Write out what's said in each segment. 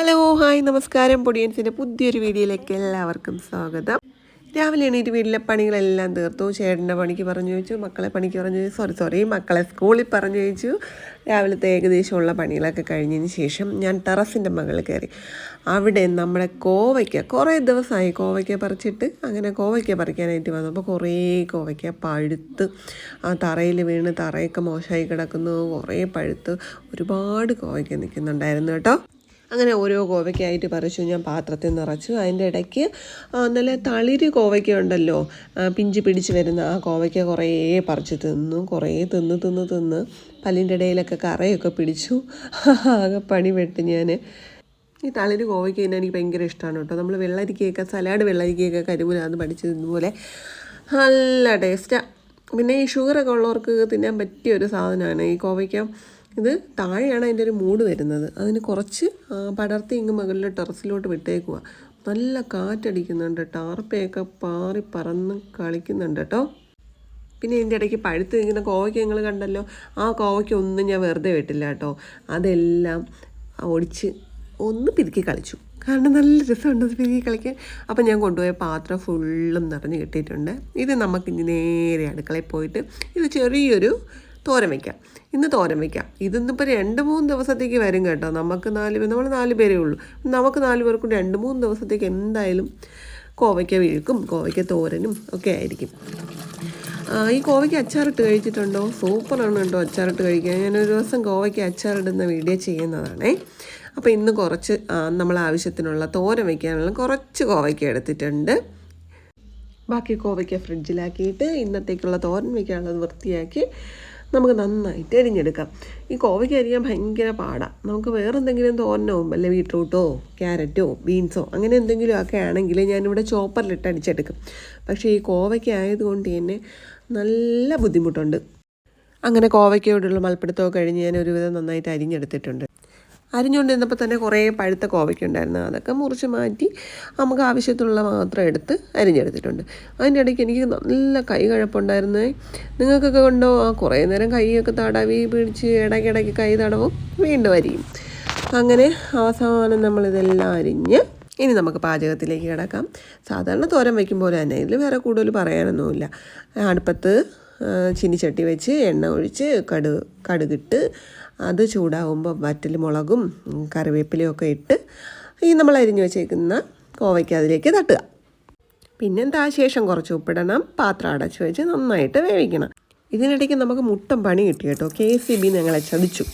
Hello hi നമസ്കാരം. പൊടിയൻസിൻ്റെ പുതിയൊരു വീഡിയോയിലേക്ക് എല്ലാവർക്കും സ്വാഗതം. രാവിലെ എണീറ്റ് വീട്ടിലെ പണികളെല്ലാം തീർത്തു. ചേട്ടൻ്റെ പണിക്ക് പറഞ്ഞു വെച്ചു, മക്കളെ പണിക്ക് പറഞ്ഞു സോറി മക്കളെ സ്കൂളിൽ പറഞ്ഞു വെച്ചു. രാവിലത്തെ ഏകദേശമുള്ള പണികളൊക്കെ കഴിഞ്ഞതിന് ശേഷം ഞാൻ ടെറസിൻ്റെ മുകളിൽ കയറി. അവിടെ നമ്മുടെ കോവയ്ക്ക കുറേ ദിവസമായി കോവയ്ക്ക പറിച്ചിട്ട്, അങ്ങനെ കോവയ്ക്ക പറിക്കാനായിട്ട് വന്നു. അപ്പോൾ കുറേ കോവയ്ക്ക പഴുത്ത് തറയിൽ വീണ് തറയൊക്കെ മോശമായി കിടക്കുന്നു. കുറേ പഴുത്ത് ഒരുപാട് കോവയ്ക്ക നിൽക്കുന്നുണ്ടായിരുന്നു കേട്ടോ. അങ്ങനെ ഓരോ കോവയ്ക്കായിട്ട് പറിച്ചു ഞാൻ പാത്രത്തിൽ നിറച്ചു. അതിൻ്റെ ഇടയ്ക്ക് നല്ല തളിര് കോവയ്ക്ക ഉണ്ടല്ലോ, പിഞ്ച് പിടിച്ച് വരുന്ന ആ കോവയ്ക്ക കുറേ പറിച്ച് തിന്നു. കുറേ തിന്ന് പല്ലിൻ്റെ ഇടയിലൊക്കെ കറയൊക്കെ പിടിച്ചു. ആകെ പണി പെട്ട് ഞാൻ. ഈ തളിര് കോവയ്ക്ക തന്നെ എനിക്ക് ഭയങ്കര ഇഷ്ടമാണ് കേട്ടോ. നമ്മൾ വെള്ളരിക്കയൊക്കെ സലാഡ് വെള്ളരിക്കയൊക്കെ കരിമൂലാന്ന് പഠിച്ചതുപോലെ നല്ല ടേസ്റ്റാണ്. പിന്നെ ഈ ഷുഗറൊക്കെ ഉള്ളവർക്ക് തിന്നാൻ പറ്റിയ ഒരു സാധനമാണ് ഈ കോവയ്ക്ക. ഇത് താഴെയാണ് അതിൻ്റെ ഒരു മൂട് വരുന്നത്. അതിന് കുറച്ച് പടർത്തി ഇങ്ങ് മുകളിൽ ടെറസിലോട്ട് വിട്ടേക്കുക. നല്ല കാറ്റടിക്കുന്നുണ്ട്, ടാർപ്പയൊക്കെ പാറി പറന്ന് കളിക്കുന്നുണ്ട് കേട്ടോ. പിന്നെ ഇതിൻ്റെ ഇടയ്ക്ക് പഴുത്ത് നിൽക്കുന്ന കോവയ്ക്ക നിങ്ങൾ കണ്ടല്ലോ. ആ കോവയ്ക്ക ഒന്നും ഞാൻ വെറുതെ വിട്ടില്ല കേട്ടോ. അതെല്ലാം ഒടിച്ച് ഒന്ന് പിതുക്കി കളിച്ചു. കാരണം നല്ല രസമുണ്ട് അത് പിതുക്കി കളിക്കാൻ. അപ്പം ഞാൻ കൊണ്ടുപോയ പാത്രം ഫുള്ളും നിറഞ്ഞ് കിട്ടിയിട്ടുണ്ട്. ഇത് നമുക്കിനി നേരെ അടുക്കളയിൽ പോയിട്ട് ഇത് ചെറിയൊരു തോരൻ വയ്ക്കാം. ഇന്ന് തോരൻ വയ്ക്കാം. ഇതൊന്നിപ്പോൾ 2-3 ദിവസത്തേക്ക് വരും കേട്ടോ. നമ്മൾ 4 പേരേ ഉള്ളൂ. നമുക്ക് 4 പേർക്കും 2-3 ദിവസത്തേക്ക് എന്തായാലും കോവയ്ക്ക വീഴ്ക്കും, കോവയ്ക്ക തോരനും ഒക്കെ ആയിരിക്കും. ഈ കോവയ്ക്ക അച്ചാറിട്ട് കഴിച്ചിട്ടുണ്ടോ? സൂപ്പറാണ് കേട്ടോ അച്ചാറിട്ട് കഴിക്കാൻ. ഞാനൊരു ദിവസം കോവയ്ക്ക അച്ചാറിടുന്ന വീഡിയോ ചെയ്യുന്നതാണേ. അപ്പോൾ ഇന്ന് കുറച്ച് നമ്മൾ ആവശ്യത്തിനുള്ള തോരൻ വയ്ക്കാനുള്ള കുറച്ച് കോവയ്ക്ക എടുത്തിട്ടുണ്ട്. ബാക്കി കോവയ്ക്ക ഫ്രിഡ്ജിലാക്കിയിട്ട് ഇന്നത്തേക്കുള്ള തോരൻ വയ്ക്കാനുള്ളത് വൃത്തിയാക്കി നമുക്ക് നന്നായിട്ട് അരിഞ്ഞെടുക്കാം. ഈ കോവയ്ക്ക് അരിയാൻ ഭയങ്കര പാടാണ്. നമുക്ക് വേറെ എന്തെങ്കിലും തോരനോ വല്ല ബീട്രൂട്ടോ ക്യാരറ്റോ ബീൻസോ അങ്ങനെ എന്തെങ്കിലും ഒക്കെ ആണെങ്കിൽ ഞാനിവിടെ ചോപ്പറിലിട്ട് അടിച്ചെടുക്കും. പക്ഷേ ഈ കോവയ്ക്ക ആയതുകൊണ്ട് തന്നെ നല്ല ബുദ്ധിമുട്ടുണ്ട്. അങ്ങനെ കോവയ്ക്കയോടുള്ള മൽപ്പിടുത്തമൊക്കെ കഴിഞ്ഞ് ഞാൻ ഒരുവിധം നന്നായിട്ട് അരിഞ്ഞെടുത്തിട്ടുണ്ട്. അരിഞ്ഞുകൊണ്ട് നിന്നപ്പോൾ തന്നെ കുറേ പഴുത്ത കോവയ്ക്ക ഉണ്ടായിരുന്നു. അതൊക്കെ മുറിച്ച് മാറ്റി നമുക്ക് ആവശ്യത്തിനുള്ള മാത്രം എടുത്ത് അരിഞ്ഞെടുത്തിട്ടുണ്ട്. അതിൻ്റെ ഇടയ്ക്ക് എനിക്ക് നല്ല കൈ കഴപ്പുണ്ടായിരുന്നേ. നിങ്ങൾക്കൊക്കെ ഉണ്ടോ? കുറേ നേരം കൈയൊക്കെ തടവി പിടിച്ച് ഇടയ്ക്കിടയ്ക്ക് കൈ തടവും വീണ്ടും അരിയും. അങ്ങനെ അവസാനം നമ്മളിതെല്ലാം അരിഞ്ഞ് ഇനി നമുക്ക് പാചകത്തിലേക്ക് കിടക്കാം. സാധാരണ തോരൻ വയ്ക്കുമ്പോൾ തന്നെ ഇതിൽ വേറെ കൂടുതൽ പറയാനൊന്നുമില്ല. അടുപ്പത്ത് ചീനിച്ചട്ടി വെച്ച് എണ്ണ ഒഴിച്ച് കടുകിട്ട് അത് ചൂടാവുമ്പോൾ വറ്റൽ മുളകും കറിവേപ്പിലയും ഒക്കെ ഇട്ട് ഈ നമ്മൾ അരിഞ്ഞു വെച്ചേക്കുന്ന കോവയ്ക്ക് അതിലേക്ക് തട്ടുക. പിന്നെന്താ ശേഷം കുറച്ച് ഉപ്പിടണം. പാത്രം അടച്ച് വെച്ച് നന്നായിട്ട് വേവിക്കണം. ഇതിനിടയ്ക്ക് നമുക്ക് മുട്ടം പണി കിട്ടി കേട്ടോ. KCB ഞങ്ങളെ ചതിച്ചു.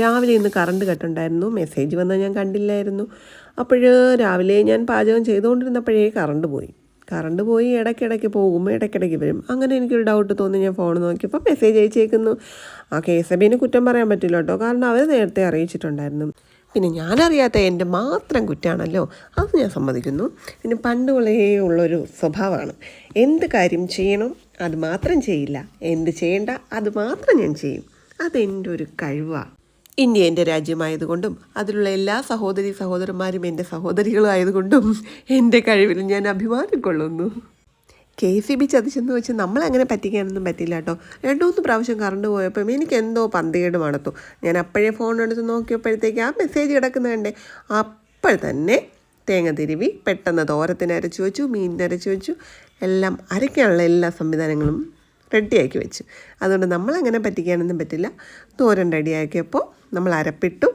രാവിലെ ഇന്ന് കറണ്ട് കട്ടുണ്ടായിരുന്നു. മെസ്സേജ് വന്നാൽ ഞാൻ കണ്ടില്ലായിരുന്നു. അപ്പോൾ രാവിലെ ഞാൻ പാചകം ചെയ്തുകൊണ്ടിരുന്നപ്പോഴേ കറണ്ട് പോയി ഇടയ്ക്കിടയ്ക്ക് പോകുമ്പോൾ ഇടയ്ക്കിടയ്ക്ക് വരും. അങ്ങനെ എനിക്കൊരു ഡൗട്ട് തോന്നി. ഞാൻ ഫോൺ നോക്കിയപ്പോൾ മെസ്സേജ് അയച്ചേക്കുന്നു. KCBനെ കുറ്റം പറയാൻ പറ്റില്ല കേട്ടോ, കാരണം അവർ നേരത്തെ അറിയിച്ചിട്ടുണ്ടായിരുന്നു. പിന്നെ ഞാനറിയാത്ത എൻ്റെ മാത്രം കുറ്റമാണല്ലോ, അത് ഞാൻ സമ്മതിക്കുന്നു. പിന്നെ പണ്ട് മുതലേ ഉള്ളൊരു സ്വഭാവമാണ്, എന്ത് കാര്യം ചെയ്യണം അത് മാത്രം ചെയ്യില്ല, എന്ത് ചെയ്യണ്ട അത് മാത്രം ഞാൻ ചെയ്യും. അതെൻ്റെ ഒരു കഴിവാണ്. ഇന്ത്യ എൻ്റെ രാജ്യമായതുകൊണ്ടും അതിലുള്ള എല്ലാ സഹോദരന്മാരും എൻ്റെ സഹോദരികളായതുകൊണ്ടും എൻ്റെ കഴിവിൽ ഞാൻ അഭിമാനം കൊള്ളുന്നു. KCB ചതിച്ചെന്ന് വെച്ച് നമ്മളങ്ങനെ പറ്റിക്കാനൊന്നും പറ്റില്ല കേട്ടോ. 2-3 പ്രാവശ്യം കറണ്ട് പോയപ്പം എനിക്ക് എന്തോ പന്തികേട് മണത്തു. ഞാൻ അപ്പോഴേ ഫോൺ എടുത്ത് നോക്കിയപ്പോഴത്തേക്ക് ആ മെസ്സേജ് കിടക്കുന്നതണ്ടേ. അപ്പോൾ തന്നെ തേങ്ങ തിരുവി പെട്ടെന്ന് തോരത്തിന് അരച്ച് വെച്ചു, മീനിന് അരച്ച് വെച്ചു, എല്ലാം അരയ്ക്കാനുള്ള എല്ലാ സംവിധാനങ്ങളും റെഡിയാക്കി വെച്ചു. അതുകൊണ്ട് നമ്മളങ്ങനെ പറ്റിക്കാനൊന്നും പറ്റില്ല. തോരൻ റെഡിയാക്കിയപ്പോൾ നമ്മൾ അരപ്പിട്ടു,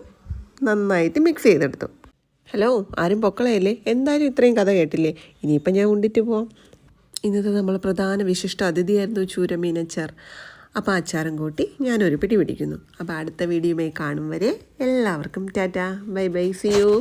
നന്നായിട്ട് മിക്സ് ചെയ്തെടുത്തു. ഹലോ, ആരും പൊക്കളയല്ലേ? എന്തായാലും ഇത്രയും കഥ കേട്ടില്ലേ? ഇനിയിപ്പം ഞാൻ ഉണ്ടിട്ട് പോവാം. ഇന്നത്തെ നമ്മൾ പ്രധാന വിശിഷ്ട അതിഥിയായിരുന്നു ചൂരമീനച്ചാർ. അപ്പോൾ അച്ചാറും കൂട്ടി ഞാനൊരു പിടി പിടിക്കുന്നു. അപ്പോൾ അടുത്ത വീഡിയോയുമായി കാണും വരെ എല്ലാവർക്കും tata, bye bye, see U.